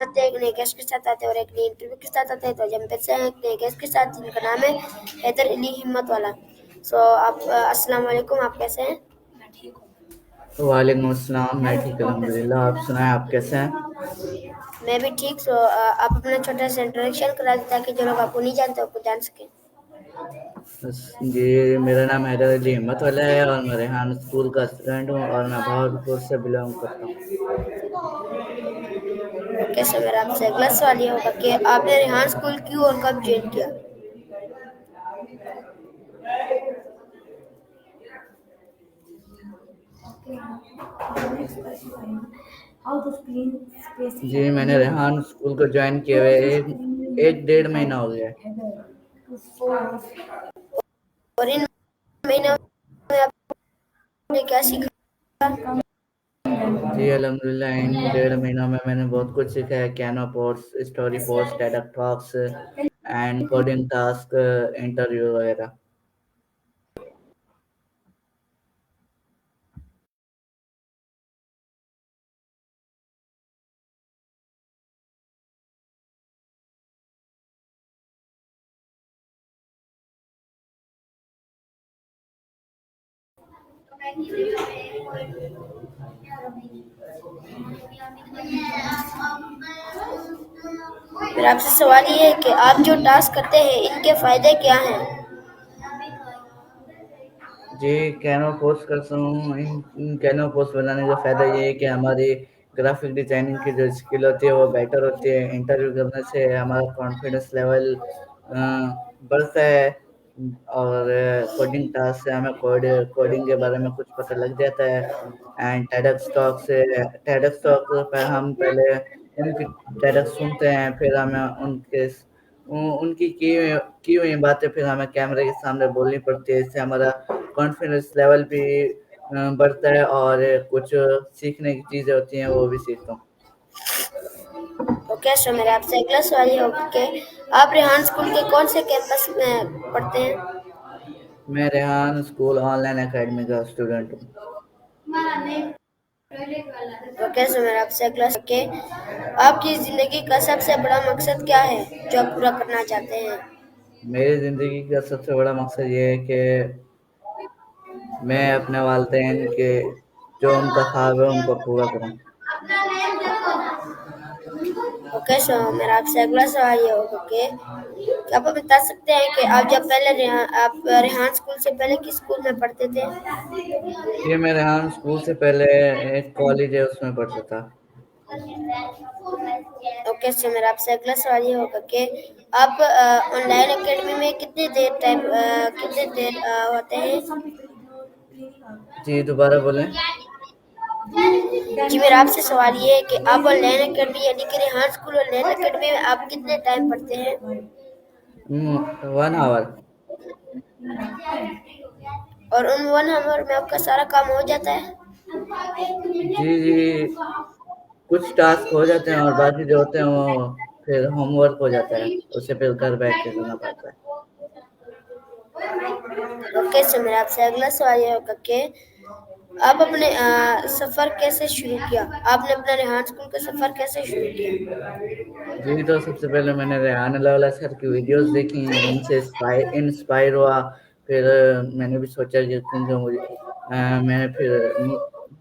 आते हैं, एक नए गेस्ट के साथ आते हैं और एक नए इंटरव्यू के साथ आते हैं। तो जब से एक नए गेस्ट के साथ, जिनका नाम है हैदर अली हिम्मत वाला। आप अस्सलाम वालेकुम, आप कैसे हैं? वालेकुम अस्सलाम। मैं ठीक अल्हम्दुलिल्लाह। आप सुनाएं, आप कैसे हैं? मैं भी ठीक। आप अपना छोटा सा इंट्रोडक्शन करा दें ताकि जो लोग आपको नहीं जानते आपको जान सकें। जी, मेरा नाम हैदर अली हिम्मत वाला है और मैं रेहान स्कूल का स्टूडेंट हूँ और मैं भावलपुर से बिलोंग करता हूँ। ओके, सो मेरा आपसे अगला सवाल ये होगा कि आपने रेहान स्कूल क्यों और कब ज्वाइन किया? जी, मैंने रेहान स्कूल को ज्वाइन किए हुए एक डेढ़ महीना हो गया है। और इन महीनों में आपने क्या सीखा? जी अल्हम्दुलिल्लाह, इन डेढ़ महीनों में मैंने बहुत कुछ सीखा है। Canoe post, story post, Ted talks and coding task, interview वगैरह। मेरा आपसे सवाल ये है कि आप जो टास्क करते हैं इनके फायदे क्या हैं? जी, कैनवा पोस्ट करता हूँ। इन कैनवा पोस्ट बनाने का फ़ायदा ये है कि हमारी ग्राफिक डिज़ाइनिंग की जो स्किल होती है वो बेटर होती है। इंटरव्यू करने से हमारा कॉन्फिडेंस लेवल बढ़ता है और कोडिंग टास्क से हमें कोडिंग के बारे में कुछ पता लग जाता है। एंड टेडेक्स टॉक पर हम पहले उनकी टेडेक्स सुनते हैं, फिर हमें उनकी की हुई बातें फिर हमें कैमरे के सामने बोलनी पड़ती है। इससे हमारा कॉन्फिडेंस लेवल भी बढ़ता है और कुछ सीखने की चीज़ें होती हैं वो भी सीखता हूँ। ओके, सो मेरा आपसे अगला सवाल ये होगा कि आप रेहान स्कूल के कौन से कैंपस में पढ़ते हैं? मैं रेहान स्कूल ऑनलाइन एकेडमी का स्टूडेंट हूँ। ओके, सो मेरा आपसे अगला सवाल कि आपकी जिंदगी का सबसे बड़ा मकसद क्या है जो आप पूरा करना चाहते हैं? मेरी ज़िंदगी का सबसे बड़ा मकसद ये है कि मैं अपने वालिदैन के जो उनका ख्वाब है उनको पूरा करूँ। ओके, सो मेरा आपसे अगला सवाल ये होगा कि क्या आप बता सकते हैं कि आप जब पहले आप रेहान स्कूल से पहले किस स्कूल में पढ़ते थे? ये मैं रेहान स्कूल से पहले एक कॉलेज है उसमें पढ़ता था। ओके, सो मेरा आपसे अगला सवाल ये होगा कि आप ऑनलाइन एकेडमी में कितने देर होते हैं? जी, दोबारा बोलें। जी, मेरा आपसे सवाल ये है कि आप ऑनलाइन एकेडमी यानी कि रेहान स्कूल ऑनलाइन एकेडमी में आप कितने टाइम पढ़ते हैं? 1 आवर। और उन 1 आवर में आपका सारा काम हो जाता है? जी जी, कुछ टास्क हो जाते हैं और बाकी जो होते हैं वो फिर होमवर्क हो जाता है, उसे फिर घर बैठ के करना पड़ता है। ओके, सो मेरा आपसे अगला सवाल ये होगा कि आप अपने सफर कैसे शुरू किया? आपने अपना रेहान स्कूल का सफर कैसे शुरू किया? जी, तो सबसे पहले मैंने रेहान अल्लाह सर की वीडियोस देखी, उनसे इंस्पायर हुआ। फिर मैंने भी सोचा कि क्योंकि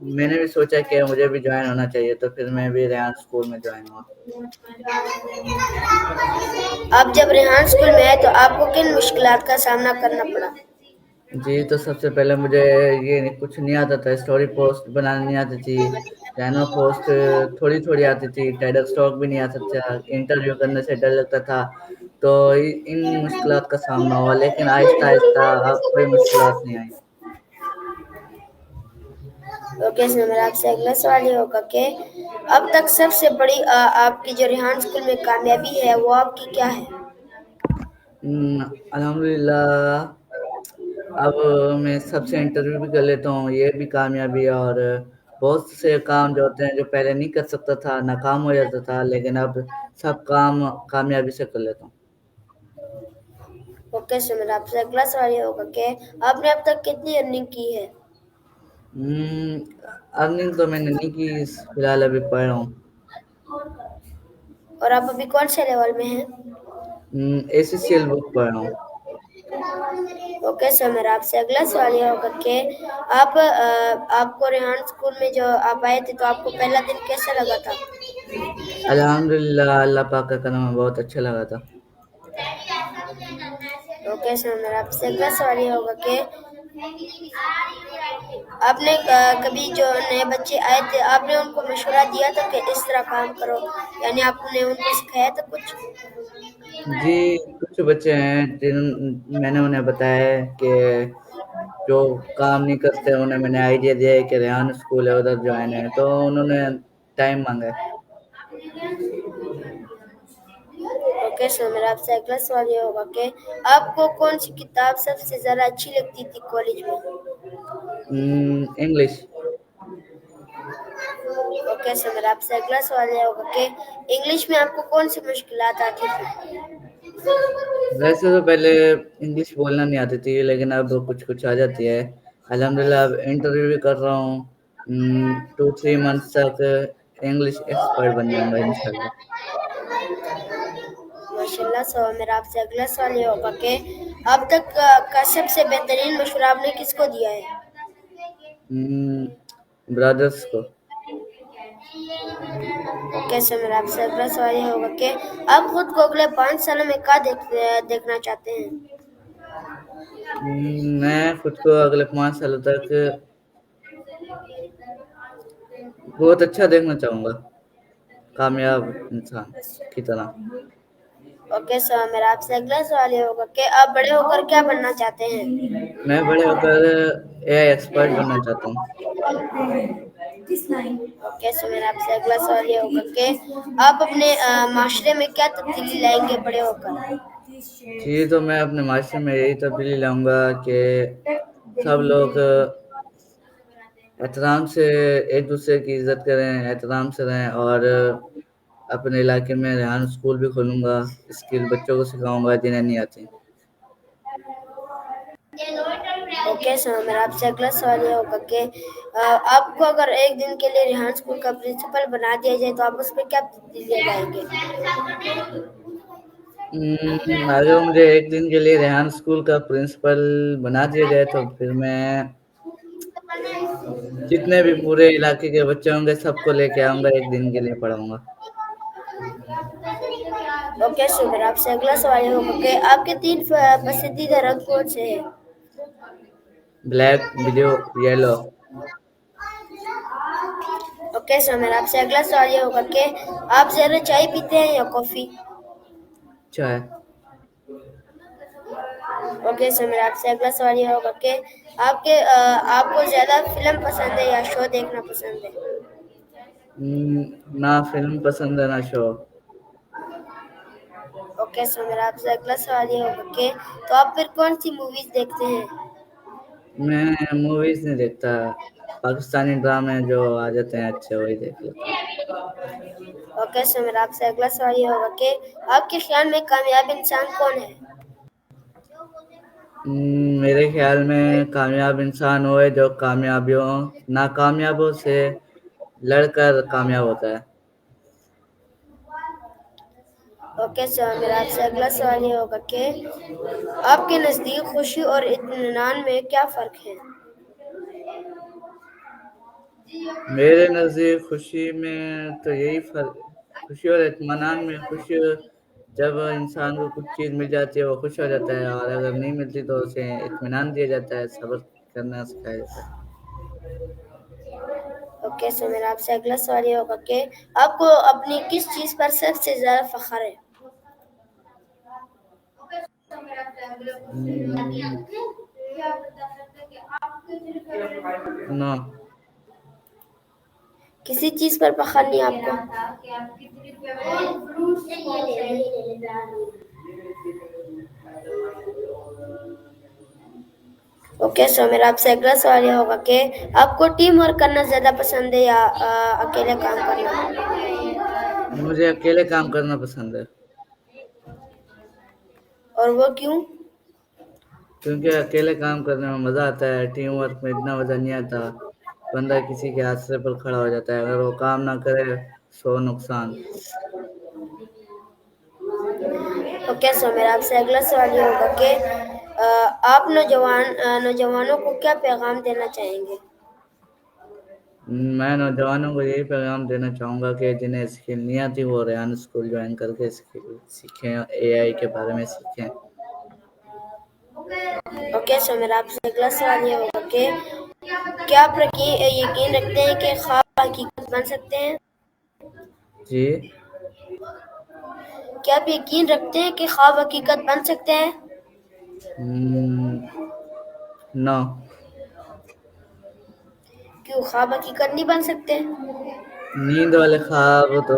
मैंने भी सोचा कि मुझे भी ज्वाइन होना चाहिए, तो फिर मैं भी रेहान स्कूल में ज्वाइन हुआ। आप जब रेहान स्कूल में आए तो आपको किन मुश्किलात का सामना करना पड़ा? जी, तो सबसे पहले मुझे कुछ नहीं आता था। स्टोरी पोस्ट बनानी नहीं आती थी, कैनवा पोस्ट थोड़ी थोड़ी आती थी, टाइटल स्टॉक भी नहीं आता था, इंटरव्यू करने से डर लगता था। तो इन मुश्किलात का सामना हुआ, लेकिन आहिस्ता आहिस्ता अब कोई मुश्किलात नहीं आई। ओके, सो मेरा आपसे अगला सवाल ये होगा कि अब तक सबसे बड़ी आपकी जो रेहान स्कूल में कामयाबी है वो आपकी क्या है? अल्हम्दुलिल्लाह, अब मैं सबसे इंटरव्यू भी कर लेता हूँ, ये भी कामयाबी है। और बहुत से काम जो होते हैं जो पहले नहीं कर सकता था, नाकाम हो जाता था, लेकिन अब सब काम कामयाबी से कर लेता हूँ। ओके, सो मेरा आपसे अगला सवाल ये होगा कि आपने अब तक कितनी अर्निंग की है? अर्निंग तो मैंने नहीं की, फिलहाल अभी पढ़ रहा हूँ। और आप अभी कौन से लेवल में हैं? एसीसीएल बुक पढ़ रहा हूँ। ओके सर, मेरा आपसे अगला सवाल ये होगा कि आपको रेहान स्कूल में जो आप आए थे तो आपको पहला दिन कैसा लगा था? अल्हम्दुलिल्लाह, अल्लाह पाक का करम है, बहुत अच्छा लगा था। ओके सर, मेरा आपसे अगला सवाल ये होगा कि आपने कभी जो नए बच्चे आए थे आपने उनको मशवरा दिया था कि इस तरह काम करो, यानी आपने उनको सिखाया था कुछ? जी, कुछ बच्चे हैं जिन मैंने उन्हें बताया है कि जो काम नहीं करते उन्हें मैंने आइडिया दिया है कि रेहान स्कूल है उधर ज्वाइन है, तो उन्होंने टाइम मांगा है। ओके सर, मेरा आपसे अगला सवाल ये होगा कि आपको कौन सी किताब सबसे ज्यादा अच्छी लगती थी कॉलेज में? इंग्लिश। ओके सर, मेरा आपसे अगला सवाल ये होगा कि इंग्लिश में आपको कौन सी मुश्किलात आती थी? वैसे तो पहले इंग्लिश बोलना नहीं आती थी, लेकिन अब कुछ कुछ आ जाती है। अल्हम्दुलिल्लाह, अब इंटरव्यू भी कर रहा हूँ। 2-3 मंथ्स तक इंग्लिश एक्सपर्ट बन जाऊंगा इंशाल्लाह। माशाल्लाह। सो मेरा आपसे अगला सवाल ये होगा कि अब तक का सबसे बेहतरीन मशवरा आपने किसको दिया है? ब्रदर्स को। ओके सर, मेरा आपसे अगला सवाल ये होगा कि आप खुद को अगले 5 सालों में क्या देखना चाहते हैं? मैं खुद को अगले 5 सालों तक बहुत अच्छा देखना चाहूंगा, कामयाब इंसान की तरह। ओके सर, मेरा आपसे अगला सवाल ये होगा कि आप बड़े होकर क्या बनना चाहते हैं? मैं बड़े होकर एआई एक्सपर्ट बनना चाहता हूँ। ओके सर, मेरा आपसे अगला सवाल ये होगा कि आप अपने माशरे में क्या तब्दीली लाएंगे बड़े होकर? जी, तो मैं अपने माशरे में यही तब्दीली लाऊंगा कि सब लोग एहतराम से एक दूसरे की इज्जत करें, एहतराम से रहें, और अपने इलाके में रेहान स्कूल भी खोलूंगा, स्किल बच्चों को सिखाऊंगा जिन्हें नहीं आती। ओके सर, मेरा आपसे अगला सवाल ये होगा कि आपको अगर एक दिन के लिए रेहान स्कूल का प्रिंसिपल बना दिया जाए तो आप उस पर क्या तब्दीली लाएंगे? अगर मुझे एक दिन के लिए रेहान स्कूल का प्रिंसिपल बना दिया जाए तो फिर मैं जितने भी पूरे इलाके के बच्चे होंगे सबको लेके आऊंगा, एक दिन के लिए पढ़ाऊंगा। ओके सर, मेरा आपसे अगला सवाल ये होगा कि आपके 3 पसंदीदा रंग कौन से हैं? Black, blue, yellow. Okay sir, मेरा आपसे अगला सवाल ये होगा कि आप ज़्यादा चाय पीते हैं या कॉफ़ी? चाय। ओके सर, मेरा आपसे अगला सवाल ये होगा कि आपको ज़्यादा फिल्म पसंद है या शो देखना पसंद है? ना फिल्म पसंद है ना शो। ओके सर, मेरा आपसे अगला सवाल ये होगा कि तो आप फिर कौन सी मूवीज देखते हैं? मैं मूवीज नहीं देखता, पाकिस्तानी ड्रामे जो आ जाते हैं अच्छे वही देख लेता हूँ। ओके सर, मेरा आपसे अगला सवाल ये होगा कि आपके ख्याल में कामयाब इंसान कौन है? मेरे ख्याल में कामयाब इंसान वो है जो कामयाबियों नाकामयाबों से लड़कर कामयाब होता है। ओके सर, मेरा आपसे अगला सवाल ये होगा कि आपके नज़दीक खुशी और इत्मीनान में क्या फ़र्क है? मेरे नज़दीक खुशी में तो यही फर्क, खुशी और इत्मीनान में, खुशी जब इंसान को कुछ चीज़ मिल जाती है वो खुश हो जाता है, और अगर नहीं मिलती तो उसे इत्मीनान दिया जाता है, सब्र करना सिखाया जाता है। ओके सर, मेरा आपसे अगला सवाल ये होगा कि आपको अपनी किस चीज़ पर सबसे ज़्यादा फ़ख्र है? हम्म, नो। किसी चीज़ पर फ़ख्र नहीं आपको? ओके सर, मेरा आपसे अगला सवाल ये होगा कि आपको टीम वर्क करना ज़्यादा पसंद है या अकेले काम करना? मुझे अकेले काम करना पसंद है, और वो क्यों? क्योंकि अकेले काम करने में मज़ा आता है, टीम वर्क में इतना मज़ा नहीं आता। बंदा किसी के आसरे पर खड़ा हो जाता है, अगर वो काम ना करे सो नुकसान। ओके, सो मेरा आपसे अगला सवाल ये होगा कि आप नौजवानों को क्या पैगाम देना चाहेंगे? मैं नौजवानों को यही पैगाम देना चाहूँगा कि जिन्हें स्किल नहीं आती वो रेहान स्कूल ज्वाइन करके स्किल सीखें, एआई के बारे में सीखें। ओके, सो मेरा आपसे अगला सवाल ये होगा कि क्या आप यकीन रखते हैं कि ख्वाब हकीकत बन सकते हैं? जी। क्या आप यकीन रखते हैं कि ख्वाब हकीकत बन सकते हैं? नो। क्यों ख्वाब हकीकत नहीं बन सकते? नींद वाले ख्वाब तो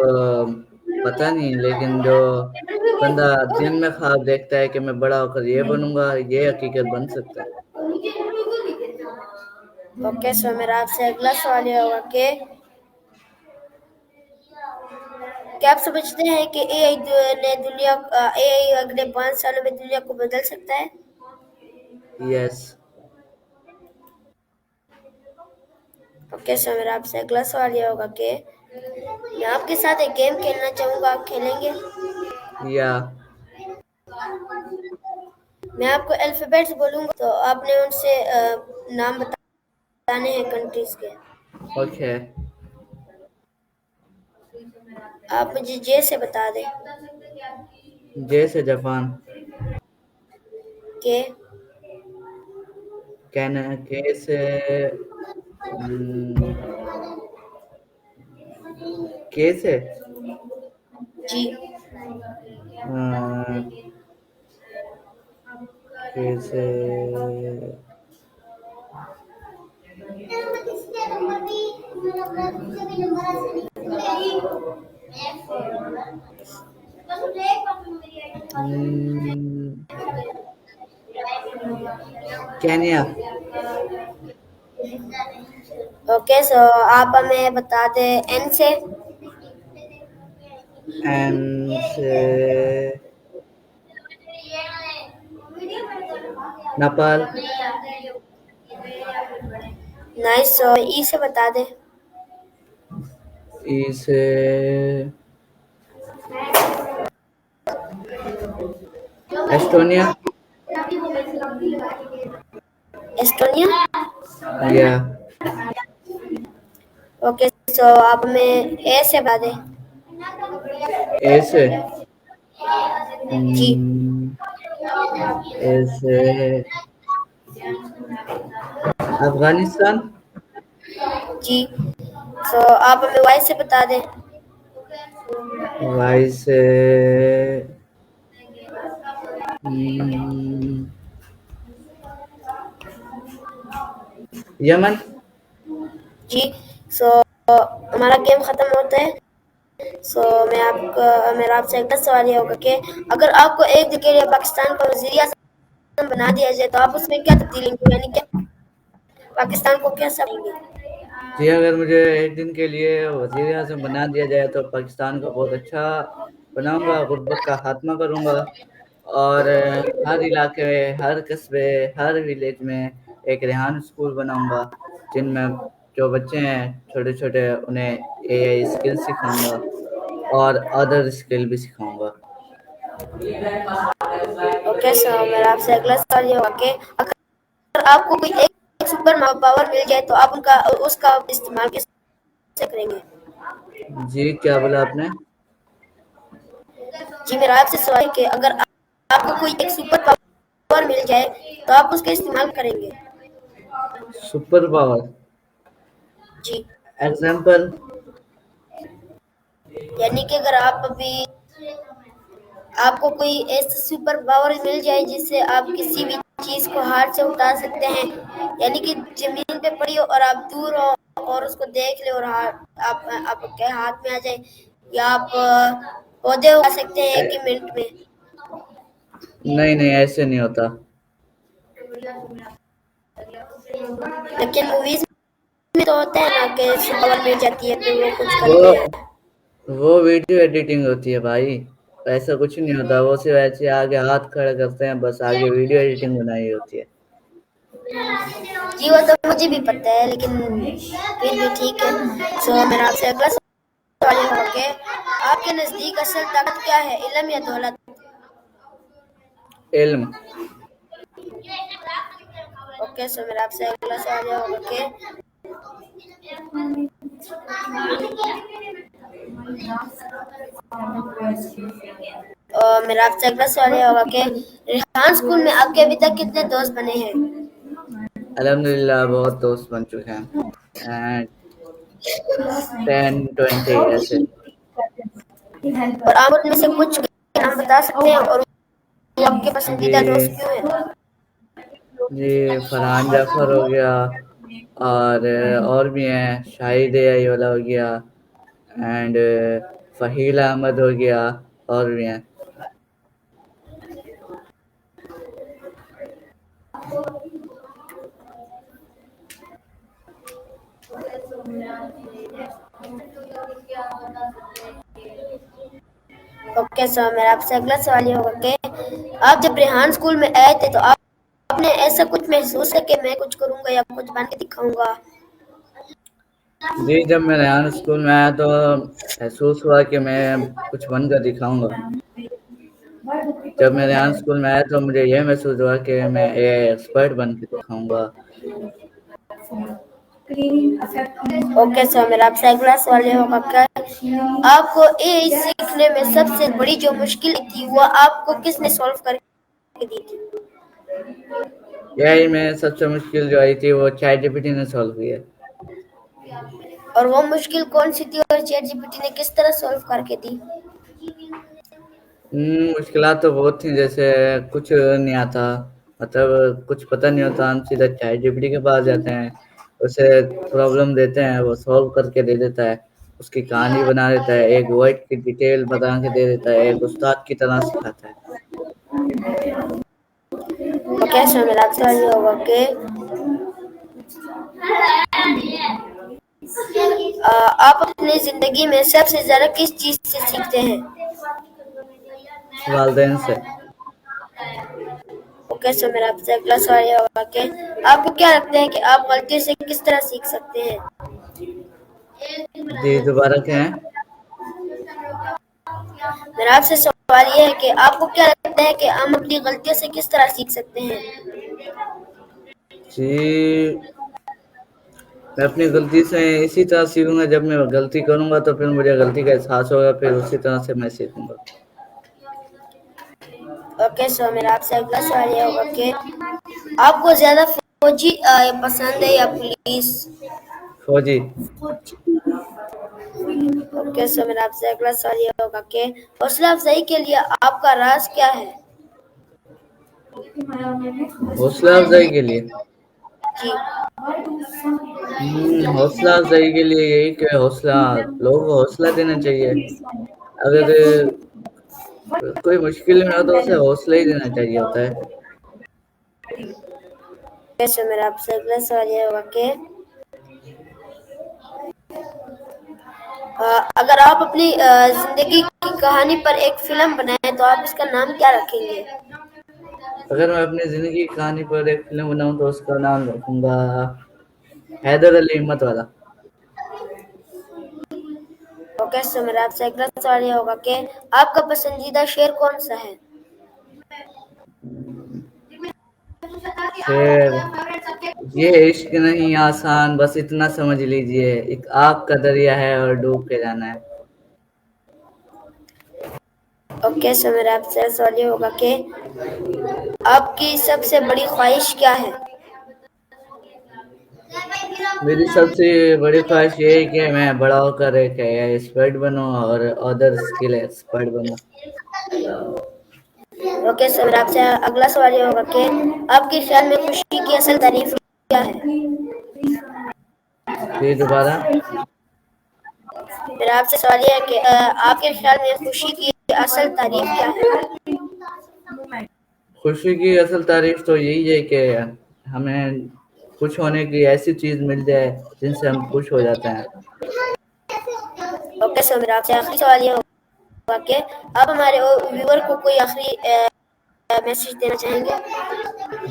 पता नहीं, लेकिन जो बंदा दिन में ख्वाब देखता है कि मैं बड़ा होकर ये बनूंगा, ये हकीकत बन सकता है। ओके, सो मेरा आपसे अगला सवाल ये होगा कि क्या आप समझते हैं कि एआई अगले 5 सालों में दुनिया को बदल सकता है? यस। ओके, सो मेरा आपसे अगला सवाल ये होगा कि मैं आपके साथ एक गेम खेलना चाहूंगा, आप खेलेंगे? या। मैं आपको अल्फाबेट्स बोलूंगा तो आपने उनसे नाम बताने हैं कंट्रीज के। ओके। आप मुझे जे से बता दें। जे से जापान। के के से के से जी। के से केन्या। ओके, सो आप हमें बता दें एन से। एन से नेपाल। नाइस, सो ई से बता दें। ई से एस्टोनिया। एस्टोनिया। या। ओके, सो आप हमें ए से बता दें। ए से जी। ए से अफगानिस्तान। जी, सो आप हमें वाई से बता दें। वाई से यमन। जी, सो हमारा गेम खत्म होता है। सो मेरा आपसे अगला सवाल ये होगा कि अगर आपको एक दिन के लिए पाकिस्तान का वजीर आज़म बना दिया जाए तो आप उसमें क्या तब्दीली यानी क्या पाकिस्तान को कैसा बनाएंगे? जी, अगर मुझे एक दिन के लिए वजीर आज़म बना दिया जाए तो पाकिस्तान को बहुत अच्छा बनाऊंगा, गुर्बत का खात्मा करूंगा और हर इलाके, हर कस्बे, हर विलेज में एक रेहान स्कूल बनाऊंगा जिनमें जो बच्चे हैं छोटे छोटे उन्हें एआई स्किल सिखाऊंगा और अदर स्किल भी सिखाऊंगा। ओके, सो मेरा आपसे अगला सवाल ये होगा कि अगर आपको कोई एक सुपर पावर मिल जाए तो आप उसका इस्तेमाल कैसे करेंगे? जी, क्या बोला आपने? जी, मेरा आपसे सवाल है कि अगर आपको कोई एक सुपर पावर मिल जाए तो आप उसका इस्तेमाल करेंगे? Super power. जी, एग्जाम्पल। यानी कि अगर आपको कोई ऐसा सुपर पावर मिल जाए जिससे आप किसी भी चीज को हाथ से उठा सकते हैं, यानी कि जमीन पे पड़ी हो और आप दूर हो और उसको देख ले और आपके हाथ में आ जाए, या आप पौधे उगा सकते हैं एक ही मिनट में। नहीं नहीं, ऐसे नहीं होता। लेकिन मूवीज में तो होता है ना कि पावर मिल जाती है फिर वो कुछ वो करते हैं। वो वीडियो एडिटिंग होती है भाई, ऐसा कुछ नहीं होता। वो सिर्फ ऐसे आगे हाथ खड़ा करते हैं, बस आगे वीडियो एडिटिंग बनाई होती है। जी, वो तो मुझे भी पता है लेकिन फिर भी ठीक है। सो मेरा आपसे अगला सवाल ये होगा कि आपके नजदीक असल ताकत क्या है, इल्म या दौलत? इल्म। ओके, सो मेरा आपसे अगला सवाल ये होगा कि मेरा आपसे अगला सवाल ये होगा कि रेहान स्कूल में आपके अभी तक कितने दोस्त बने हैं? अल्हम्दुलिल्लाह बहुत दोस्त बन चुके हैं, 10-20 ऐसे। और आप उनमें से कुछ के नाम बता सकते हैं और वो आपके जी पसंदीदा दोस्त क्यों हैं? जी, फरहान जाफर हो गया, और भी हैं, शाहिद एआई वाला हो गया, एंड फहील अहमद हो गया, और भी हैं। ओके, सो मेरा आपसे अगला सवाल ये होगा कि आप जब रेहान स्कूल में आए थे तो आपने ऐसा कुछ महसूस है कि मैं कुछ करूंगा या कुछ बन के दिखाऊंगा? जी, जब मैं रेहान स्कूल में आया तो महसूस हुआ कि मैं कुछ बनकर दिखाऊंगा। जब मैं रेहान स्कूल में आया तो मुझे यह महसूस हुआ कि मैं एआई एक्सपर्ट बन के दिखाऊंगा। ओके, सो मेरा आपसे अगला सवाल ये होगा कि आपको एआई सीखने में सबसे बड़ी जो मुश्किल थी वो आपको किसने सॉल्व करके दी थी? एआई में सबसे मुश्किल जो आई थी वो चैट जीपीटी ने सॉल्व की है। और वो मुश्किल कौन सी थी और चैट जीपीटी ने किस तरह सॉल्व करके दी? मुश्किलात तो बहुत थी, जैसे कुछ नहीं आता, मतलब कुछ पता नहीं होता, हम सीधा चैट जीपीटी के पास जाते हैं, उसे प्रॉब्लम देते हैं, वो सॉल्व करके दे देता है, उसकी कहानी बना देता है, एक वर्ड की डिटेल बता के दे देता है, एक उस्ताद की तरह सिखाता है। ओके, सो मेरा आपसे सवाल ये होगा कि आप अपनी जिंदगी में सबसे ज्यादा किस चीज से सीखते हैं? वालदेन से। ओके, सो मेरा आपसे अगला सवाल ये होगा कि आपको क्या लगता है कि आप गलती से किस तरह सीख सकते हैं? जी, दोबारा क्या है? मेरा आपसे सवाल ये है कि आपको क्या लगता है कि हम अपनी गलतियों से किस तरह सीख सकते हैं? जी, मैं अपनी गलती से इसी तरह सीखूंगा, जब मैं गलती करूंगा तो फिर मुझे गलती का एहसास होगा, फिर उसी तरह से मैं सीखूंगा। ओके, सो मेरा आपसे अगला सवाल ये होगा कि आपको ज्यादा फौजी पसंद है या पुलिस? फौजी। ओके, सो मेरा आपसे अगला सवाल ये होगा कि हौसला अफजाई के लिए आपका राज क्या है? हौसला अफजाई के लिए जी। हौसला अफजाई के लिए यही कि लोगों को हौसला देना चाहिए। अगर कोई मुश्किल में हो तो उसे हौसला ही देना चाहिए होता है। ओके, सो मेरा आपसे अगला सवाल ये होगा कि अगर आप अपनी जिंदगी की कहानी पर एक फिल्म बनाएं तो आप इसका नाम क्या रखेंगे? अगर मैं अपनी जिंदगी की कहानी पर एक फिल्म बनाऊं तो उसका नाम रखूंगा हैदर अली हिम्मत वाला। ओके, सो मेरा आपसे अगला सवाल ये होगा कि आपका पसंदीदा शेर कौन सा है? शेर, ये इश्क नहीं आसान, बस इतना समझ लीजिए, एक आग का दरिया है और डूब के जाना है। ओके, सो मेरा आपसे सवाल ये होगा कि आपकी सबसे बड़ी ख्वाहिश क्या है? मेरी सबसे बड़ी ख्वाहिश ये है कि मैं बड़ा होकर एक एक्सपर्ट बनूं और अदर स्किल एक्सपर्ट बनूं। ओके, सो मेरा आपसे अगला सवाल ये होगा कि आपके ख्याल में खुशी की असल तारीफ क्या है? जी, दोबारा। मेरा आपसे सवाल ये है कि आपके ख्याल में खुशी की असल तारीफ क्या है? खुशी की असल तारीफ तो यही है कि हमें खुश होने की ऐसी चीज मिल जाए जिनसे हम खुश हो जाते हैं। ओके, सो मेरा आपसे आखिरी सवाल ये होगा कि आप हमारे व्यूअर को कोई आखिरी मैसेज देना चाहेंगे?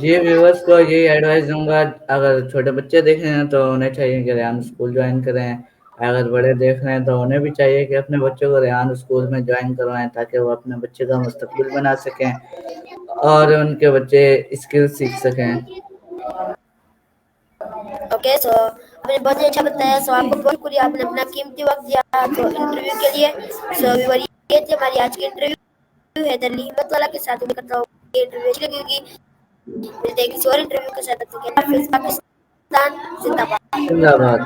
ये व्यूवर्स को यही एडवाइस दूंगा, अगर छोटे बच्चे देख रहे हैं तो उन्हें चाहिए कि रेहान स्कूल ज्वाइन करें, अगर बड़े देख रहे हैं तो उन्हें भी चाहिए कि अपने बच्चों को रेहान स्कूल में ज्वाइन करवाएं ताकि वो अपने बच्चे का मुस्तकबिल बना सकें और उनके बच्चे स्किल सीख सकें। ओके, सो आपने बहुत ही अच्छा बताया। सो आपको बहुत शुक्रिया, आपने अपना कीमती वक्त दिया तो इंटरव्यू के लिए। सो व्यूअर, ये थी हमारी आज की इंटरव्यू हैदर हिम्मत वाला के साथ। उम्मीद करता हूँ ये इंटरव्यू अच्छी लगेगी। मिलते हैं किसी और इंटरव्यू के साथ। तब तक के लिए हाफिज़। पाकिस्तान जिंदाबाद। जिंदाबाद।